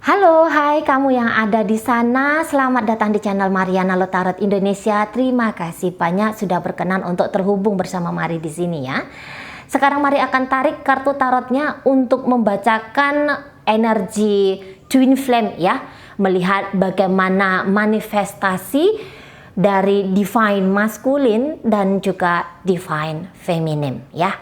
Halo, hai kamu yang ada di sana. Selamat datang di channel Mariana Lotarot Indonesia. Terima kasih banyak sudah berkenan untuk terhubung bersama Mari di sini ya. Sekarang Mari akan tarik kartu tarotnya untuk membacakan energi twin flame ya. Melihat bagaimana manifestasi dari divine masculine dan juga divine feminine ya.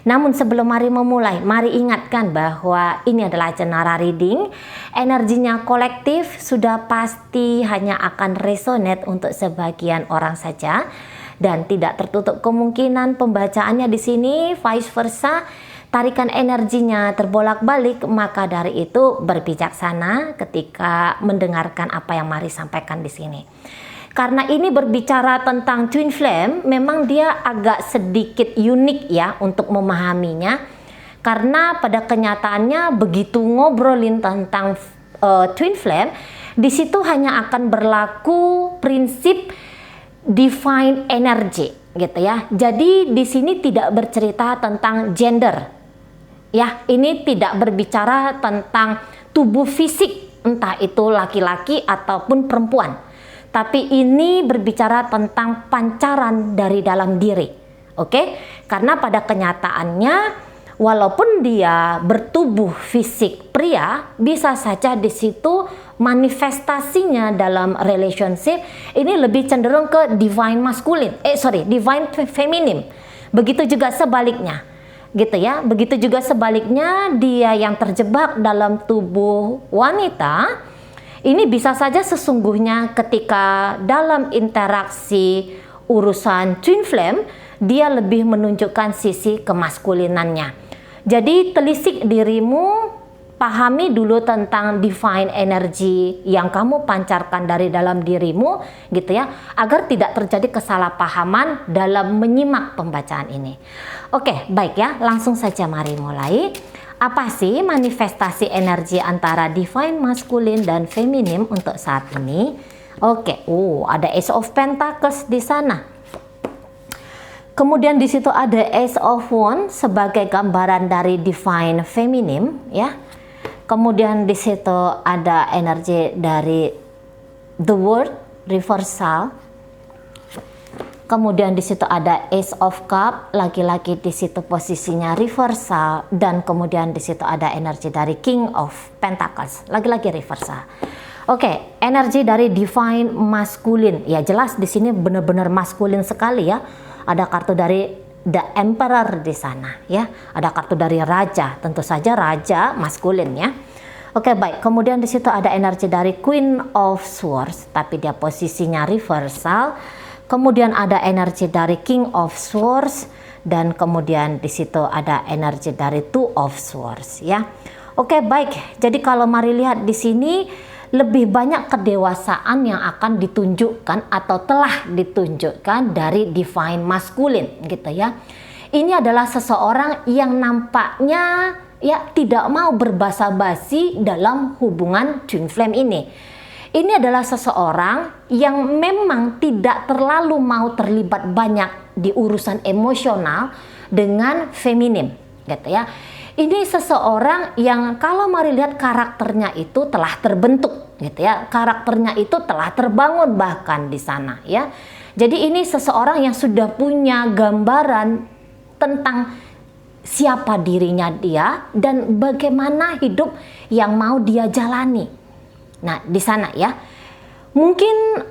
Namun sebelum Mari memulai, Mari ingatkan bahwa ini adalah cenara reading. Energinya kolektif sudah pasti hanya akan resonate untuk sebagian orang saja dan tidak tertutup kemungkinan pembacaannya di sini vice versa. Tarikan energinya terbolak-balik, maka dari itu berbijaksana ketika mendengarkan apa yang Mari sampaikan di sini. Karena ini berbicara tentang twin flame, memang dia agak sedikit unik ya untuk memahaminya. Karena pada kenyataannya begitu ngobrolin tentang twin flame, di situ hanya akan berlaku prinsip divine energy gitu ya. Jadi di sini tidak bercerita tentang gender. Ya, ini tidak berbicara tentang tubuh fisik, entah itu laki-laki ataupun perempuan. Tapi ini berbicara tentang pancaran dari dalam diri. Oke? Karena pada kenyataannya walaupun dia bertubuh fisik pria, bisa saja di situ manifestasinya dalam relationship ini lebih cenderung ke divine masculine. Divine feminine. Begitu juga sebaliknya. Gitu ya. Begitu juga sebaliknya dia yang terjebak dalam tubuh wanita, ini bisa saja sesungguhnya ketika dalam interaksi urusan twin flame, dia lebih menunjukkan sisi kemaskulinannya. Jadi telisik dirimu, pahami dulu tentang divine energy yang kamu pancarkan dari dalam dirimu, gitu ya, agar tidak terjadi kesalahpahaman dalam menyimak pembacaan ini. Oke, baik ya, langsung saja mari mulai. Apa sih manifestasi energi antara divine masculine dan feminim untuk saat ini? Oke, ada Ace of Pentacles di sana. Kemudian di situ ada Ace of Wands sebagai gambaran dari divine feminim ya. Kemudian di situ ada energi dari The World reversal. Kemudian di situ ada Ace of Cup, laki-laki di situ posisinya reversal, dan kemudian di situ ada energi dari King of Pentacles, lagi-lagi reversal. Oke, energi dari divine masculine, ya jelas di sini benar-benar maskulin sekali ya. Ada kartu dari The Emperor di sana ya, ada kartu dari Raja, tentu saja Raja maskulin ya. Oke baik, kemudian di situ ada energi dari Queen of Swords, tapi dia posisinya reversal. Kemudian ada energi dari King of Swords dan kemudian di situ ada energi dari Two of Swords ya. Oke baik. Jadi kalau mari lihat di sini lebih banyak kedewasaan yang akan ditunjukkan atau telah ditunjukkan dari divine masculine gitu ya. Ini adalah seseorang yang nampaknya ya tidak mau berbasa-basi dalam hubungan twin flame ini. Ini adalah seseorang yang memang tidak terlalu mau terlibat banyak di urusan emosional dengan feminim, gitu ya. Ini seseorang yang kalau mari lihat karakternya itu telah terbentuk, gitu ya. Karakternya itu telah terbangun bahkan di sana, ya. Jadi ini seseorang yang sudah punya gambaran tentang siapa dirinya dia dan bagaimana hidup yang mau dia jalani. Nah, di sana ya, mungkin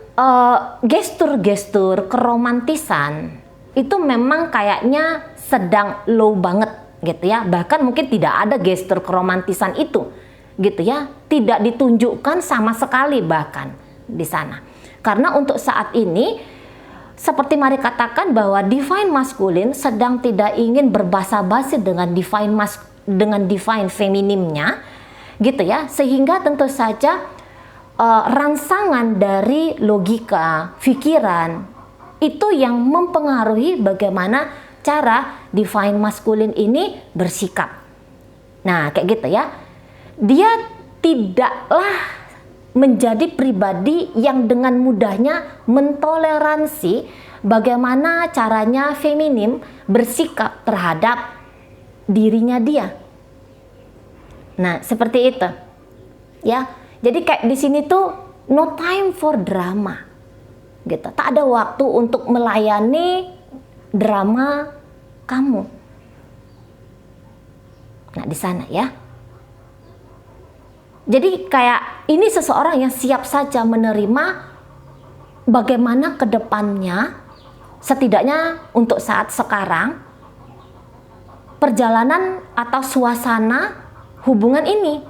gestur-gestur keromantisan itu memang kayaknya sedang low banget gitu ya. Bahkan mungkin tidak ada gestur keromantisan itu gitu ya. Tidak ditunjukkan sama sekali bahkan di sana. Karena untuk saat ini, seperti Mari katakan bahwa divine masculine sedang tidak ingin berbasa-basi dengan divine feminimnya gitu ya. Sehingga tentu saja rangsangan dari logika, pikiran itu yang mempengaruhi bagaimana cara divine masculine ini bersikap. Nah, kayak gitu ya. Dia tidaklah menjadi pribadi yang dengan mudahnya mentoleransi bagaimana caranya feminim bersikap terhadap dirinya dia. Nah, seperti itu. Ya, Jadi kayak di sini tuh no time for drama, gitu. Tak ada waktu untuk melayani drama kamu. Nah, di sana ya. Jadi kayak ini seseorang yang siap saja menerima bagaimana ke depannya, setidaknya untuk saat sekarang, perjalanan atau suasana hubungan ini.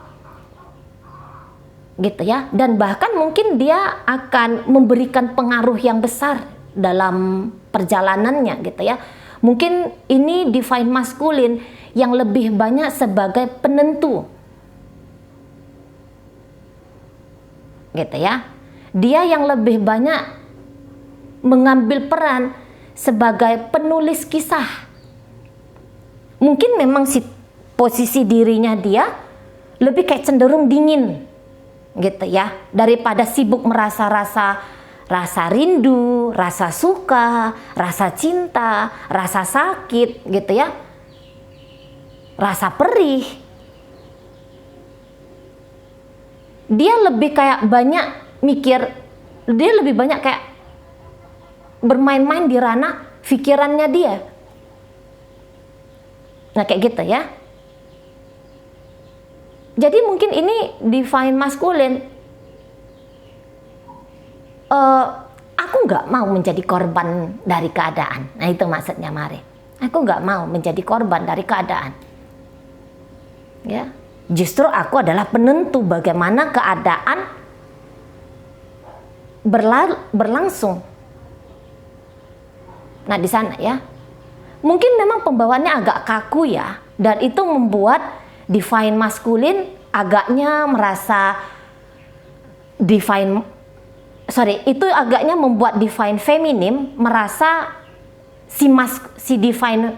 Gitu ya. Dan bahkan mungkin dia akan memberikan pengaruh yang besar dalam perjalanannya gitu ya. Mungkin ini divine masculine yang lebih banyak sebagai penentu. Gitu ya. Dia yang lebih banyak mengambil peran sebagai penulis kisah. Mungkin memang posisi dirinya dia lebih kayak cenderung dingin. Gitu ya. Daripada sibuk merasa rasa rindu, rasa suka, rasa cinta, rasa sakit gitu ya. Rasa perih. Dia lebih kayak banyak mikir, dia lebih banyak kayak bermain-main di ranah pikirannya dia. Nah, kayak gitu ya. Jadi mungkin ini divine masculine. Aku nggak mau menjadi korban dari keadaan. Nah, itu maksudnya Mari. Aku nggak mau menjadi korban dari keadaan. Ya, justru aku adalah penentu bagaimana keadaan berlangsung. Nah, di sana ya. Mungkin memang pembawaannya agak kaku ya, dan itu membuat divine masculine agaknya merasa itu agaknya membuat divine feminim merasa si divine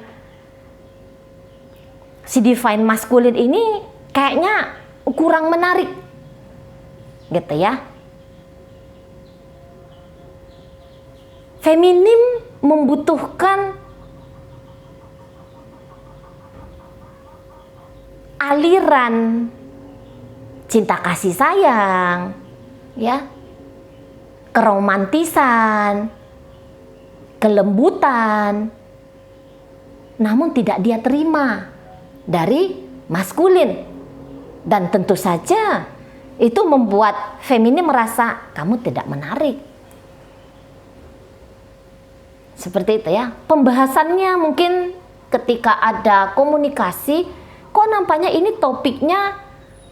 masculine ini kayaknya kurang menarik gitu ya. Feminim membutuhkan aliran cinta kasih sayang, ya, keromantisan, kelembutan, namun tidak dia terima dari maskulin, dan tentu saja itu membuat feminim merasa kamu tidak menarik. Seperti itu ya. Pembahasannya mungkin ketika ada komunikasi, kok nampaknya ini topiknya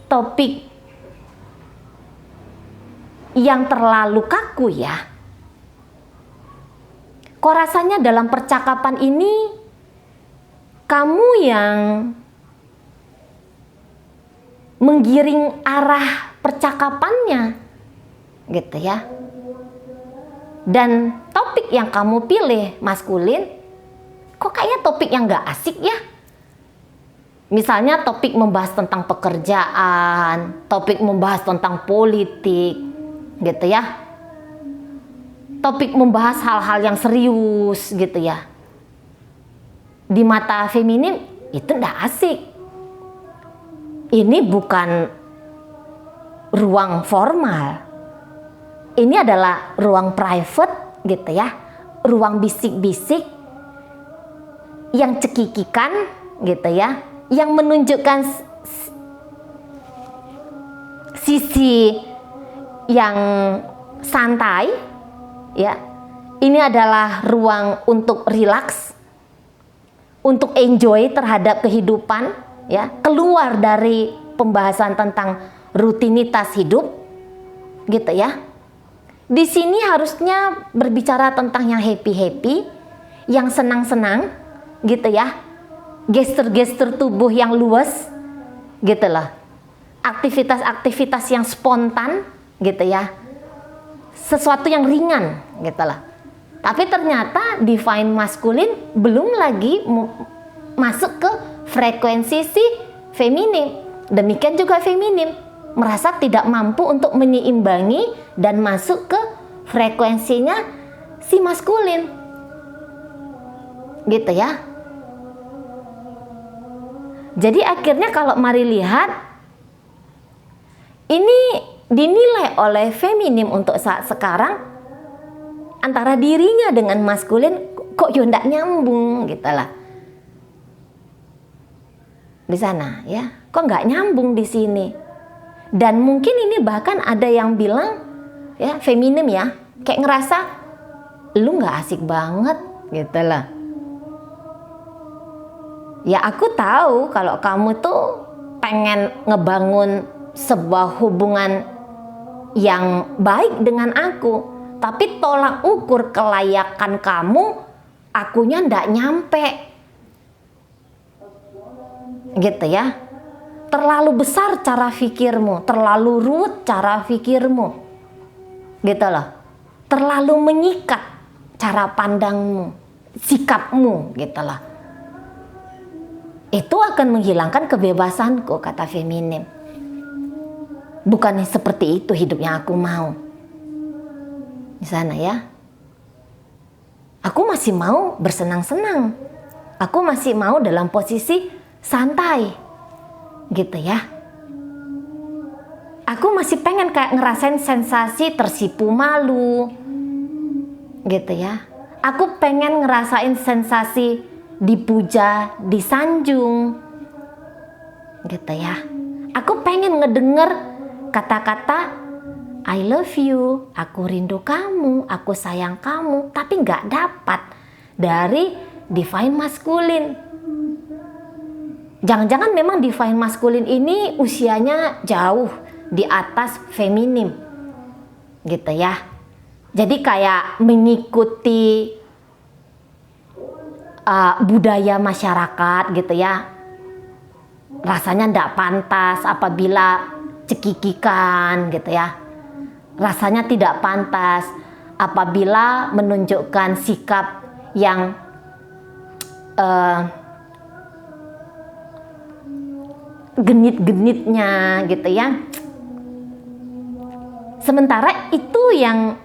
topik yang terlalu kaku ya. Kok rasanya dalam percakapan ini kamu yang menggiring arah percakapannya gitu ya. Dan topik yang kamu pilih maskulin, kok kayaknya topik yang gak asik ya. Misalnya topik membahas tentang pekerjaan, topik membahas tentang politik, gitu ya. Topik membahas hal-hal yang serius, gitu ya. Di mata feminim itu nggak asik. Ini bukan ruang formal. Ini adalah ruang private, gitu ya. Ruang bisik-bisik yang cekikikan, gitu ya. Yang menunjukkan sisi yang santai, ya. Ini adalah ruang untuk rilaks, untuk enjoy terhadap kehidupan, ya. Keluar dari pembahasan tentang rutinitas hidup, gitu ya. Di sini harusnya berbicara tentang yang happy-happy, yang senang-senang, gitu ya. Gestur-gestur tubuh yang luas, gitu loh. Aktivitas-aktivitas yang spontan, gitu ya. Sesuatu yang ringan, gitu loh. Tapi ternyata divine masculine belum lagi masuk ke frekuensi si feminim. Demikian juga feminim merasa tidak mampu untuk menyeimbangi dan masuk ke frekuensinya si maskulin, gitu ya. Jadi akhirnya kalau mari lihat, ini dinilai oleh feminim untuk saat sekarang antara dirinya dengan maskulin kok yo ndak nyambung gitu lah. Di sana ya, kok nggak nyambung di sini. Dan mungkin ini bahkan ada yang bilang ya feminim ya, kayak ngerasa lu nggak asik banget gitu lah. Ya aku tahu kalau kamu tuh pengen ngebangun sebuah hubungan yang baik dengan aku, tapi tolak ukur kelayakan kamu, akunya ndak nyampe gitu ya. Terlalu besar cara pikirmu, terlalu ruwet cara pikirmu gitu loh, terlalu menyikat cara pandangmu, sikapmu gitu loh. Itu akan menghilangkan kebebasanku, kata feminim. Bukan seperti itu hidup yang aku mau. Di sana ya, aku masih mau bersenang-senang, aku masih mau dalam posisi santai gitu ya. Aku masih pengen kayak ngerasain sensasi tersipu malu gitu ya. Aku pengen ngerasain sensasi dipuja, disanjung gitu ya. Aku pengen ngedenger kata-kata I love you, aku rindu kamu, aku sayang kamu, tapi nggak dapat dari divine maskulin. Jangan-jangan memang divine maskulin ini usianya jauh di atas feminim gitu ya. Jadi kayak mengikuti budaya masyarakat gitu ya. Rasanya ndak pantas apabila cekikikan gitu ya. Rasanya tidak pantas apabila menunjukkan sikap yang genit-genitnya gitu ya. Sementara itu yang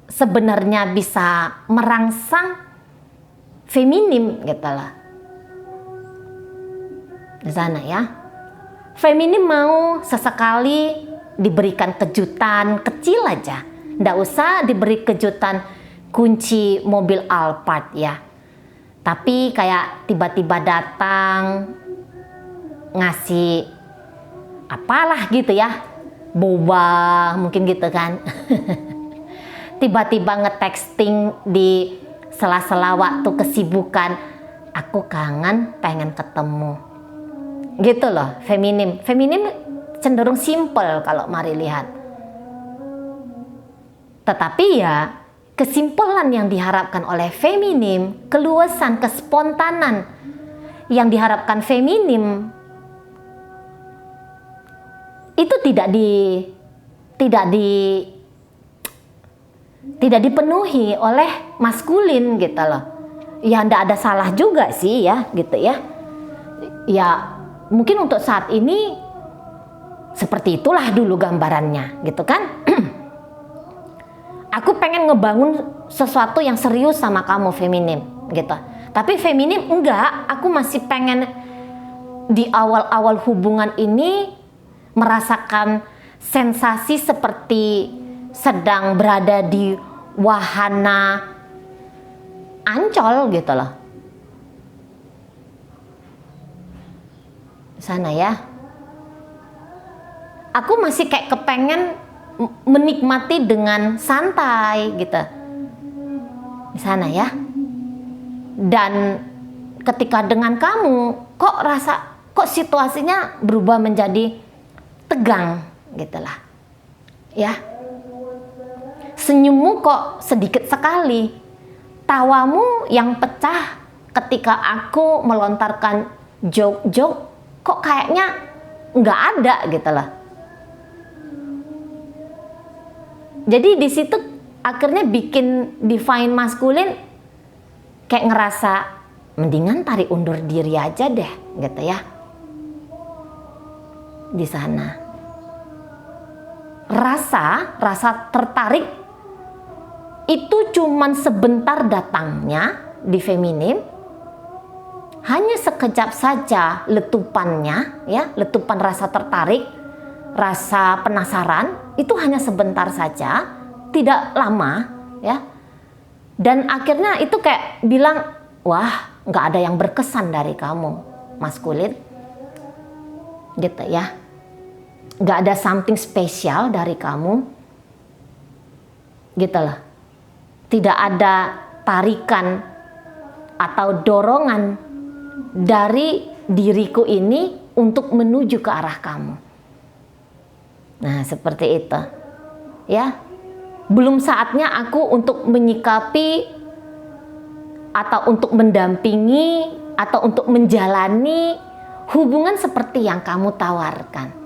sebenarnya bisa merangsang feminim gitu lah. Di sana ya. Feminim mau sesekali diberikan kejutan kecil aja. Nggak usah diberi kejutan kunci mobil Alphard ya. Tapi kayak tiba-tiba datang ngasih apalah gitu ya, boba mungkin gitu kan. Tiba-tiba nge-texting di sela-sela waktu kesibukan, aku kangen pengen ketemu gitu loh. Feminim cenderung simple kalau mari lihat, tetapi ya kesimpulan yang diharapkan oleh feminim, keluasan, kespontanan yang diharapkan feminim itu tidak dipenuhi oleh maskulin gitu loh. Ya ndak ada salah juga sih ya gitu ya. Ya mungkin untuk saat ini seperti itulah dulu gambarannya gitu kan. Aku pengen ngebangun sesuatu yang serius sama kamu feminim gitu. Tapi feminim enggak, aku masih pengen di awal-awal hubungan ini merasakan sensasi seperti sedang berada di wahana Ancol gitu loh. Sana ya. Aku masih kayak kepengen menikmati dengan santai gitu. Di sana ya. Dan ketika dengan kamu kok situasinya berubah menjadi tegang gitulah ya. Senyummu kok sedikit sekali, tawamu yang pecah ketika aku melontarkan joke-joke kok kayaknya nggak ada gitu lah. Jadi di situ akhirnya bikin divine maskulin kayak ngerasa mendingan tarik undur diri aja deh gitu ya. Di sana rasa tertarik itu cuman sebentar datangnya di feminim, hanya sekejap saja letupannya ya, letupan rasa tertarik, rasa penasaran itu hanya sebentar saja, tidak lama ya. Dan akhirnya itu kayak bilang, wah nggak ada yang berkesan dari kamu maskulin, gitu ya. Nggak ada something spesial dari kamu, gitu loh. Tidak ada tarikan atau dorongan dari diriku ini untuk menuju ke arah kamu. Nah, seperti itu. Ya. Belum saatnya aku untuk menyikapi atau untuk mendampingi atau untuk menjalani hubungan seperti yang kamu tawarkan.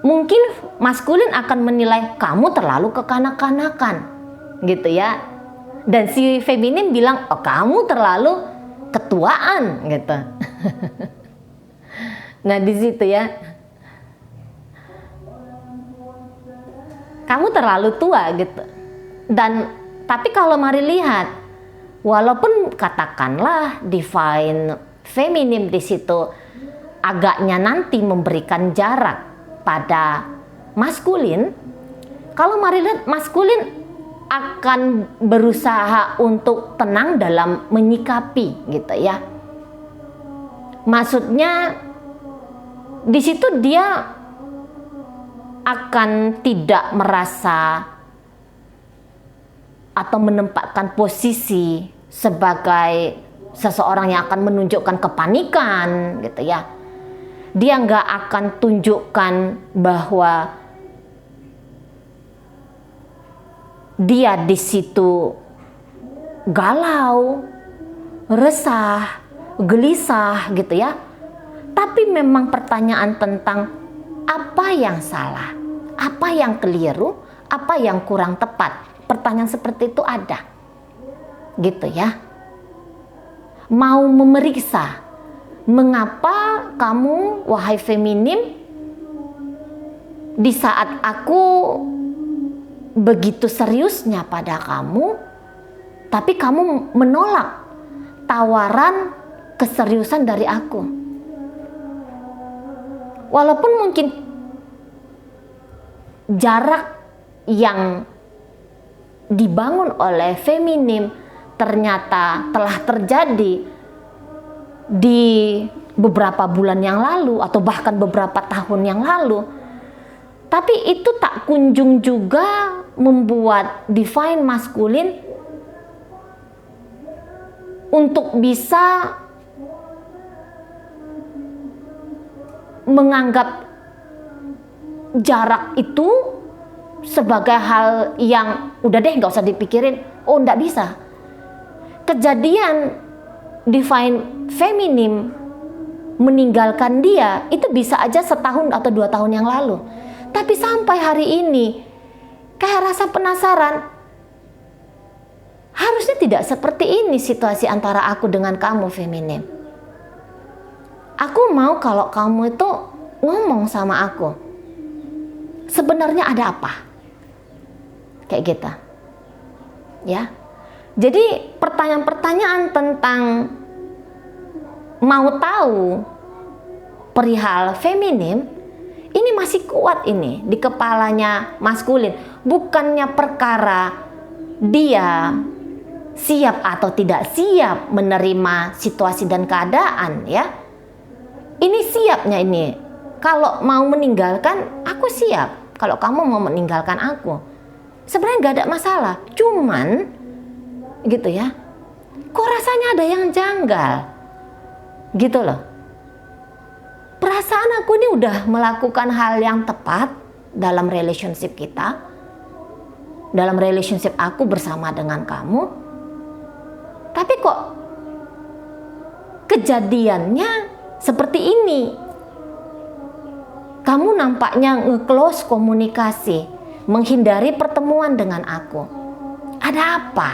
Mungkin maskulin akan menilai kamu terlalu kekanak-kanakan, gitu ya. Dan si feminin bilang, oh kamu terlalu ketuaan, gitu. Nah di situ ya, kamu terlalu tua gitu. Dan tapi kalau mari lihat, walaupun katakanlah divine feminim di situ agaknya nanti memberikan jarak pada maskulin, kalau mari lihat maskulin akan berusaha untuk tenang dalam menyikapi, gitu ya. Maksudnya di situ dia akan tidak merasa atau menempatkan posisi sebagai seseorang yang akan menunjukkan kepanikan, gitu ya. Dia nggak akan tunjukkan bahwa dia di situ galau, resah, gelisah, gitu ya. Tapi memang pertanyaan tentang apa yang salah, apa yang keliru, apa yang kurang tepat. Pertanyaan seperti itu ada, gitu ya. Mau memeriksa mengapa kamu, wahai feminim, di saat aku begitu seriusnya pada kamu, tapi kamu menolak tawaran keseriusan dari aku. Walaupun mungkin jarak yang dibangun oleh feminim ternyata telah terjadi di beberapa bulan yang lalu atau bahkan beberapa tahun yang lalu, tapi itu tak kunjung juga membuat divine maskulin untuk bisa menganggap jarak itu sebagai hal yang udah deh nggak usah dipikirin. Oh, nggak bisa. Kejadian divine feminim meninggalkan dia itu bisa aja setahun atau 2 tahun yang lalu. Tapi sampai hari ini kayak rasa penasaran. Harusnya tidak seperti ini situasi antara aku dengan kamu feminim. Aku mau kalau kamu itu ngomong sama aku. Sebenarnya ada apa? Kayak gitu. Ya. Jadi pertanyaan-pertanyaan tentang mau tahu perihal feminim ini masih kuat ini di kepalanya maskulin. Bukannya perkara dia siap atau tidak siap menerima situasi dan keadaan, ya. Ini siapnya ini. Kalau mau meninggalkan, aku siap. Kalau kamu mau meninggalkan aku, sebenarnya nggak ada masalah. Cuman, gitu ya. Kok rasanya ada yang janggal, gitu loh. Perasaan aku ini udah melakukan hal yang tepat dalam relationship kita, dalam relationship aku bersama dengan kamu, tapi kok kejadiannya seperti ini. Kamu nampaknya nge-close komunikasi, menghindari pertemuan dengan aku. Ada apa?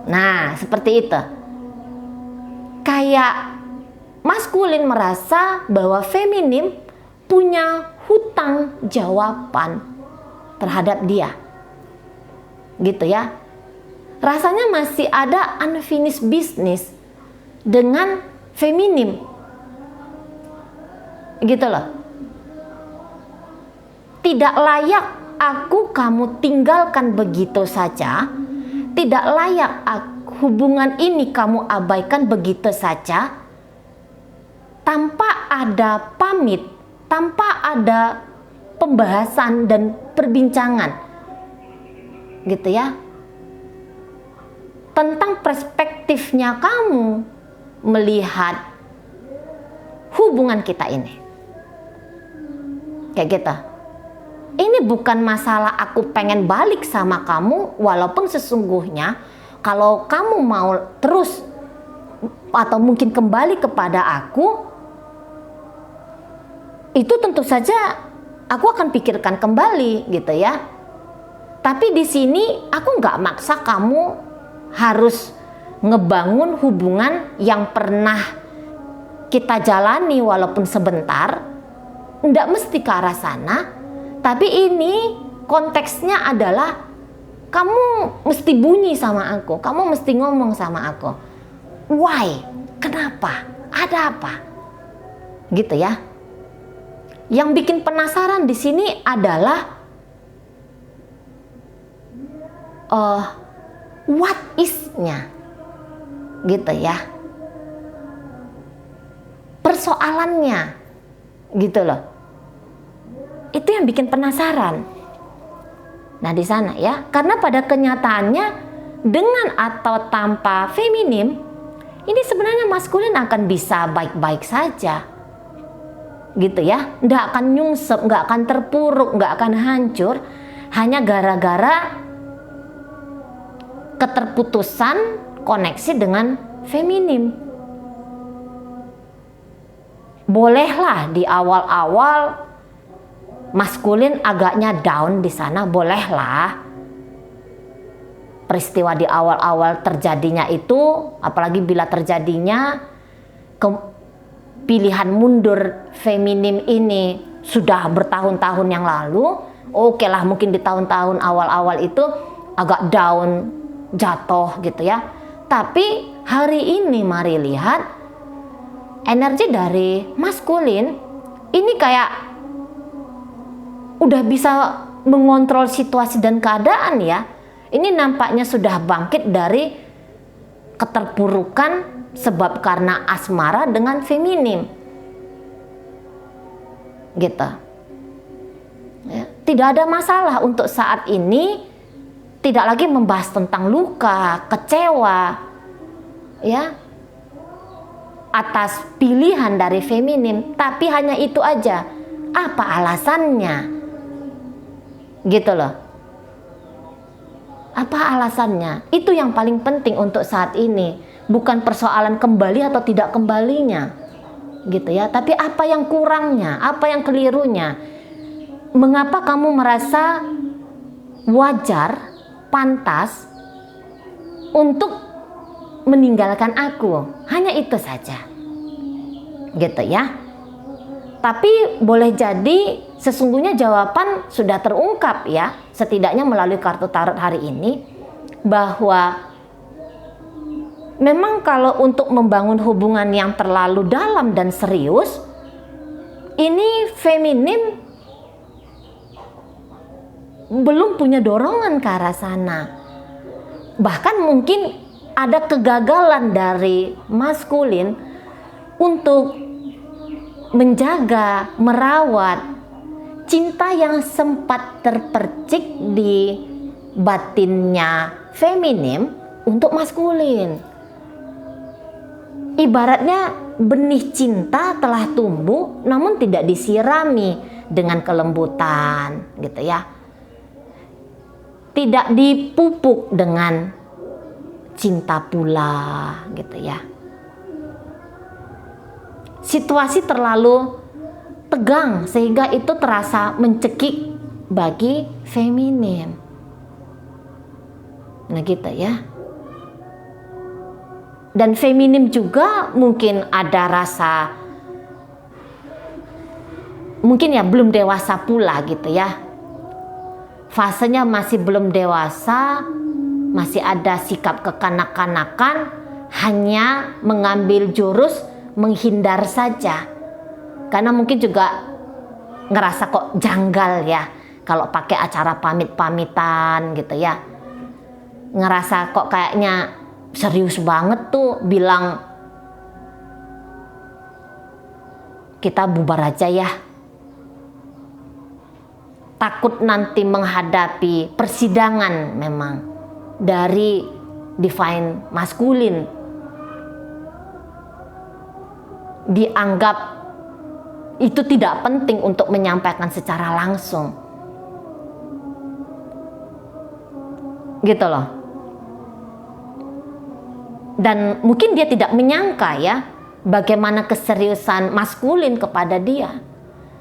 Nah, seperti itu. Kayak maskulin merasa bahwa feminim punya hutang jawaban terhadap dia. Gitu ya. Rasanya masih ada unfinished business dengan feminim. Gitu loh. Tidak layak aku kamu tinggalkan begitu saja. Tidak layak hubungan ini kamu abaikan begitu saja tanpa ada pamit, tanpa ada pembahasan dan perbincangan, gitu ya, tentang perspektifnya kamu melihat hubungan kita ini. Kayak gitu. Ini bukan masalah aku pengen balik sama kamu, walaupun sesungguhnya kalau kamu mau terus atau mungkin kembali kepada aku, itu tentu saja aku akan pikirkan kembali, gitu ya. Tapi di sini aku nggak maksa kamu harus ngebangun hubungan yang pernah kita jalani walaupun sebentar. Nggak mesti ke arah sana. Tapi ini konteksnya adalah kamu mesti bunyi sama aku, kamu mesti ngomong sama aku. Why? Kenapa? Ada apa? Gitu ya. Yang bikin penasaran di sini adalah what is-nya. Gitu ya. Persoalannya. Gitu loh. Itu yang bikin penasaran. Nah, di sana ya, karena pada kenyataannya dengan atau tanpa feminim, ini sebenarnya maskulin akan bisa baik-baik saja. Gitu ya, nggak akan nyungsep, nggak akan terpuruk, nggak akan hancur, hanya gara-gara keterputusan koneksi dengan feminim. Bolehlah di awal-awal maskulin agaknya down di sana, bolehlah. Peristiwa di awal-awal terjadinya itu, apalagi bila terjadinya pilihan mundur feminim ini sudah bertahun-tahun yang lalu, oke lah, mungkin di tahun-tahun awal-awal itu agak down, jatuh gitu ya. Tapi hari ini mari lihat energi dari maskulin ini kayak udah bisa mengontrol situasi dan keadaan ya. Ini nampaknya sudah bangkit dari keterpurukan sebab karena asmara dengan feminim. Gitu. Ya, tidak ada masalah untuk saat ini, tidak lagi membahas tentang luka, kecewa, ya, atas pilihan dari feminim, tapi hanya itu aja. Apa alasannya? Gitu loh. Apa alasannya? Itu yang paling penting untuk saat ini. Bukan persoalan kembali atau tidak kembalinya. Gitu ya. Tapi apa yang kurangnya? Apa yang kelirunya? Mengapa kamu merasa wajar, pantas untuk meninggalkan aku? Hanya itu saja. Gitu ya. Tapi boleh jadi sesungguhnya jawaban sudah terungkap ya, setidaknya melalui kartu tarot hari ini, bahwa memang kalau untuk membangun hubungan yang terlalu dalam dan serius, ini feminim belum punya dorongan ke arah sana. Bahkan mungkin ada kegagalan dari maskulin untuk menjaga, merawat cinta yang sempat terpercik di batinnya feminim untuk maskulin. Ibaratnya benih cinta telah tumbuh namun tidak disirami dengan kelembutan, gitu ya. Tidak dipupuk dengan cinta pula, gitu ya. Situasi terlalu tegang sehingga itu terasa mencekik bagi feminim. Nah gitu ya. Dan feminim juga mungkin ada rasa, mungkin ya belum dewasa pula gitu ya. Fasenya masih belum dewasa, masih ada sikap kekanak-kanakan, hanya mengambil jurus menghindar saja. Karena mungkin juga ngerasa kok janggal ya kalau pakai acara pamit-pamitan gitu ya. Ngerasa kok kayaknya serius banget tuh bilang kita bubar aja ya. Takut nanti menghadapi persidangan memang dari divine maskulin. Dianggap itu tidak penting untuk menyampaikan secara langsung. Gitu loh. Dan mungkin dia tidak menyangka ya bagaimana keseriusan maskulin kepada dia.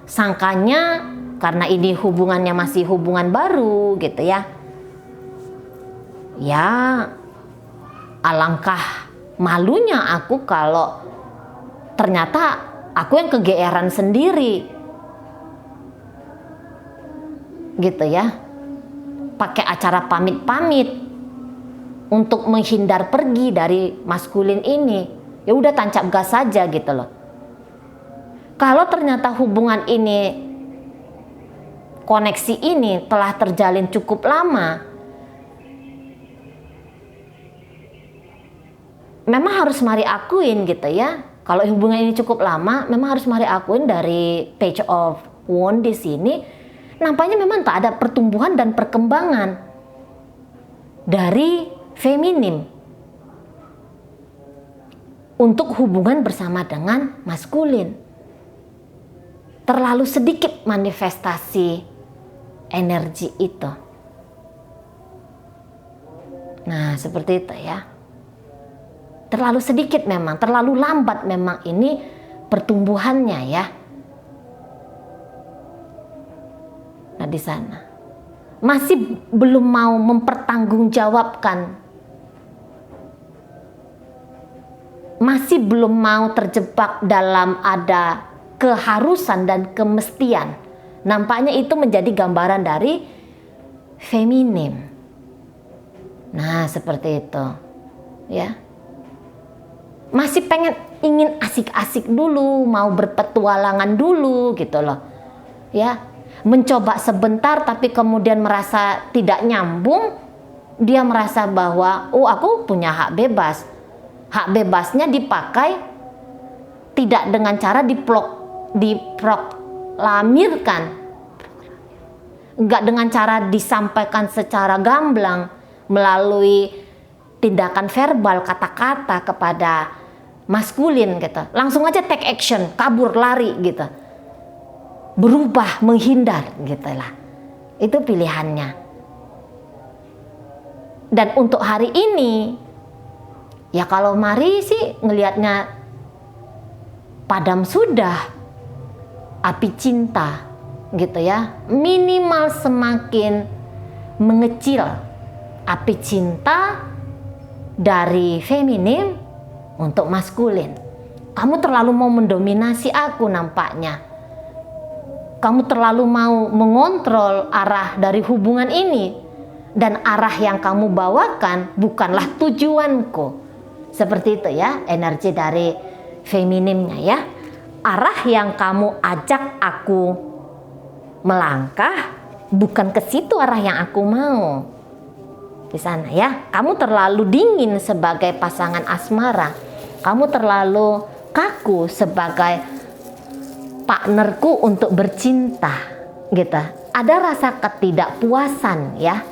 Sangkanya karena ini hubungannya masih hubungan baru gitu ya. Ya alangkah malunya aku kalau ternyata aku yang kegeeran sendiri. Gitu ya. Pakai acara pamit-pamit untuk menghindar pergi dari maskulin ini. Ya udah tancap gas saja gitu loh. Kalau ternyata hubungan ini, koneksi ini telah terjalin cukup lama, memang harus mari akuin gitu ya. Kalau hubungan ini cukup lama, memang harus mari akuin dari Page of Wands di sini, nampaknya memang tak ada pertumbuhan dan perkembangan dari feminim untuk hubungan bersama dengan maskulin. Terlalu sedikit manifestasi energi itu. Nah, seperti itu ya. Terlalu sedikit memang, terlalu lambat memang ini pertumbuhannya ya. Nah, di sana masih belum mau mempertanggungjawabkan, masih belum mau terjebak dalam ada keharusan dan kemestian. Nampaknya itu menjadi gambaran dari feminim. Nah, seperti itu ya. Masih ingin asik-asik dulu, mau berpetualangan dulu gitu loh ya. Mencoba sebentar tapi kemudian merasa tidak nyambung. Dia merasa bahwa aku punya hak bebas. Hak bebasnya dipakai tidak dengan cara diproklamirkan, enggak dengan cara disampaikan secara gamblang melalui tindakan verbal, kata-kata kepada maskulin gitu. Langsung aja take action, kabur, lari gitu. Berubah, menghindar gitu lah. Itu pilihannya. Dan untuk hari ini, ya kalau mari sih ngelihatnya padam sudah api cinta gitu ya. Minimal semakin mengecil api cinta dari feminim untuk maskulin. Kamu terlalu mau mendominasi aku nampaknya. Kamu terlalu mau mengontrol arah dari hubungan ini. Dan arah yang kamu bawakan bukanlah tujuanku. Seperti itu ya energi dari feminimnya ya. Arah yang kamu ajak aku melangkah bukan ke situ arah yang aku mau. Di sana ya. Kamu terlalu dingin sebagai pasangan asmara. Kamu terlalu kaku sebagai partnerku untuk bercinta gitu. Ada rasa ketidakpuasan ya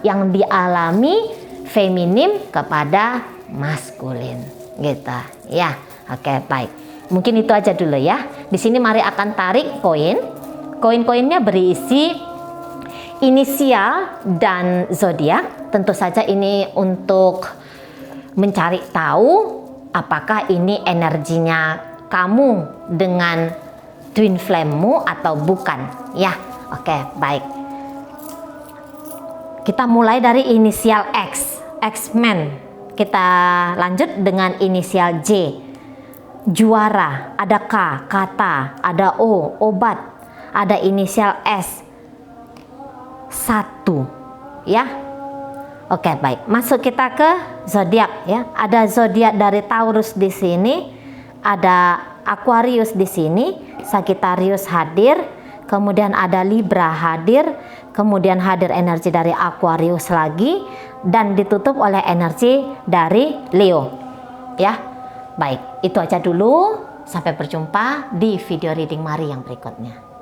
yang dialami feminim kepada maskulin gitu ya. Oke, baik. Mungkin itu aja dulu ya. Di sini mari akan tarik koin. Koin-koinnya berisi inisial dan zodiak. Tentu saja ini untuk mencari tahu apakah ini energinya kamu dengan twin flame-mu atau bukan ya. Oke, baik. Kita mulai dari inisial X, X-Men. Kita lanjut dengan inisial J, juara. Ada K, kata. Ada O, obat. Ada inisial S, satu ya. Oke, baik. Masuk kita ke zodiak ya. Ada zodiak dari Taurus di sini. Ada Aquarius di sini, Sagittarius hadir, kemudian ada Libra hadir, kemudian hadir energi dari Aquarius lagi, dan ditutup oleh energi dari Leo. Ya, baik, itu aja dulu. Sampai berjumpa di video reading Mari yang berikutnya.